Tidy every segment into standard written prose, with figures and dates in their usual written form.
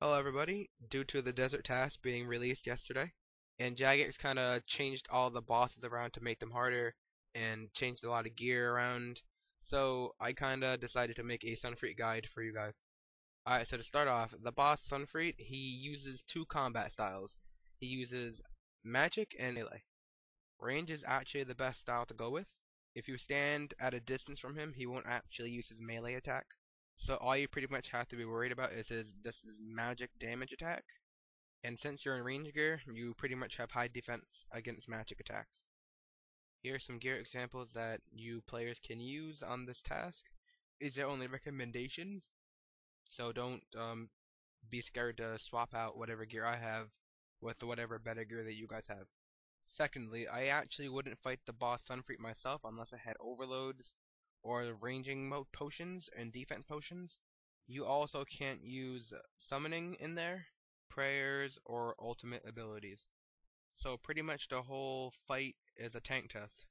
Hello everybody. Due to the desert task being released yesterday, and Jagex kind of changed all the bosses around to make them harder and changed a lot of gear around, so I kind of decided to make a Sunfreet guide for you guys. Alright, so to start off, the boss Sunfreet, he uses two combat styles. He uses magic and melee. Range is actually the best style to go with. If you stand at a distance from him, he won't actually use his melee attack. So all you pretty much have to be worried about is his magic damage attack. And since you're in range gear, you pretty much have high defense against magic attacks. Here are some gear examples that you players can use on this task. These are only recommendations, so don't be scared to swap out whatever gear I have with whatever better gear that you guys have. Secondly, I actually wouldn't fight the boss Sunfreet myself unless I had overloads or ranging mode potions and defense potions. You also can't use summoning in there, prayers, or ultimate abilities. So pretty much the whole fight is a tank test.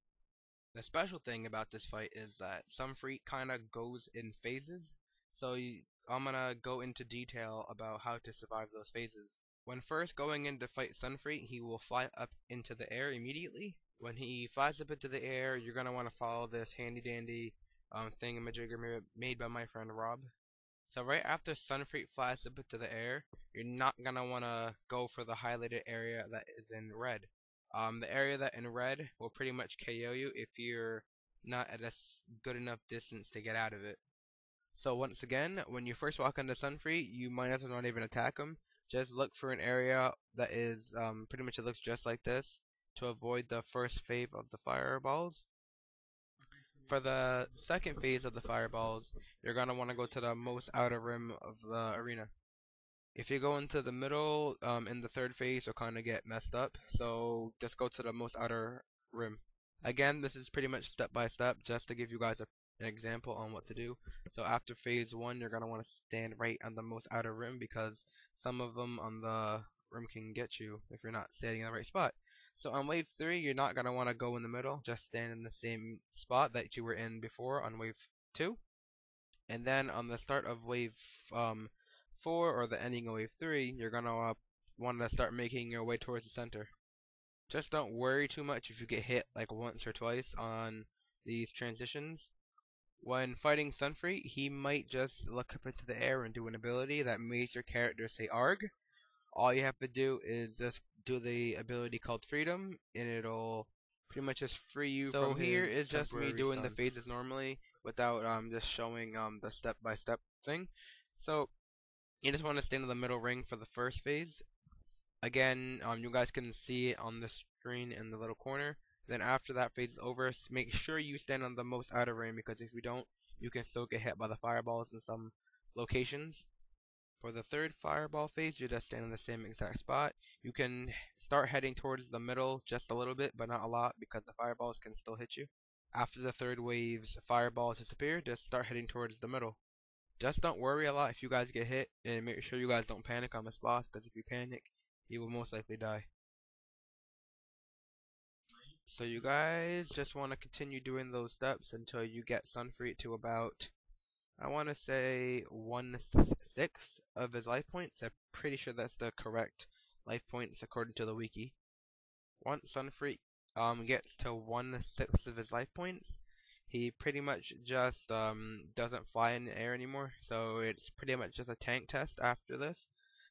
The special thing about this fight is that Sunfreet kinda goes in phases, so I'm gonna go into detail about how to survive those phases. When first going in to fight Sunfreet, he will fly up into the air immediately. When he flies up into the air, you're gonna want to follow this handy dandy thingamajigger made by my friend Rob. So right after Sunfreet flies up into the air, you're not gonna wanna go for the highlighted area that is in red. The area that in red will pretty much KO you if you're not at a good enough distance to get out of it. So once again, when you first walk onto Sunfreet, you might as well not even attack him. Just look for an area that is pretty much it looks just like this to avoid the first phase of the fireballs. For the second phase of the fireballs, you're gonna want to go to the most outer rim of the arena. If you go into the middle, in the third phase, you'll kind of get messed up. So just go to the most outer rim. Again, this is pretty much step by step, just to give you guys an example on what to do. So after phase one, you're gonna want to stand right on the most outer rim because some of them on the rim can get you if you're not standing in the right spot. So on wave 3, you're not gonna want to go in the middle, just stand in the same spot that you were in before on wave 2. And then on the start of wave um, 4 or the ending of wave 3, you're gonna want to start making your way towards the center. Just don't worry too much if you get hit like once or twice on these transitions. When fighting Sunfreet, he might just look up into the air and do an ability that makes your character say ARG. All you have to do is just do the ability called Freedom, and it'll pretty much just free you from his. So here is just me doing the phases normally without just showing the step by step thing. So you just want to stand in the middle ring for the first phase. Again, you guys can see it on the screen in the little corner. Then after that phase is over, make sure you stand on the most outer ring because if you don't, you can still get hit by the fireballs in some locations. For the third fireball phase, you just stand in the same exact spot. You can start heading towards the middle just a little bit, but not a lot because the fireballs can still hit you. After the third wave's fireballs disappear, just start heading towards the middle. Just don't worry a lot if you guys get hit, and make sure you guys don't panic on this boss, because if you panic, you will most likely die. So you guys just want to continue doing those steps until you get Sunfreet to about, I want to say 1/6 of his life points. I'm pretty sure that's the correct life points according to the wiki. Once Sunfreet gets to 1/6 of his life points, he pretty much just doesn't fly in the air anymore. So it's pretty much just a tank test after this.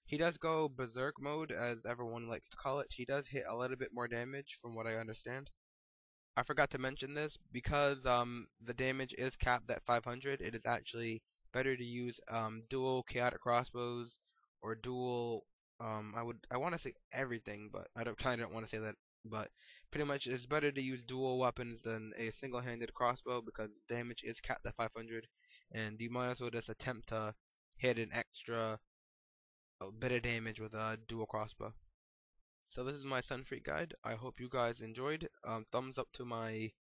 He does go berserk mode, as everyone likes to call it. He does hit a little bit more damage from what I understand. I forgot to mention this because the damage is capped at 500. It is actually better to use dual chaotic crossbows or dual I want to say everything, but I don't want to say that. But pretty much it's better to use dual weapons than a single-handed crossbow because damage is capped at 500, and you might as well just attempt to hit an extra bit of damage with a dual crossbow. So this is my Sunfreet guide. I hope you guys enjoyed. Thumbs up to my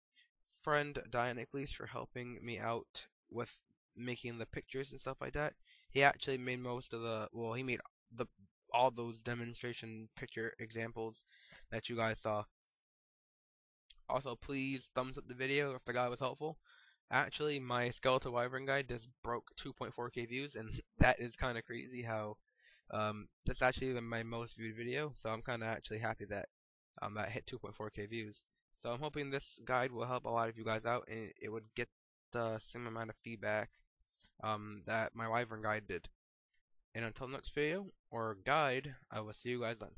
friend Dianocles for helping me out with making the pictures and stuff like that. He actually made most of the, well, he made the all those demonstration picture examples that you guys saw. Also, please thumbs up the video if the guide was helpful. Actually, my skeletal wyvern guide just broke 2.4k views, and that is kind of crazy how That's actually my most viewed video, so I'm kind of actually happy that that hit 2.4K views. So I'm hoping this guide will help a lot of you guys out, and it would get the same amount of feedback that my Wyvern guide did. And until next video or guide, I will see you guys then.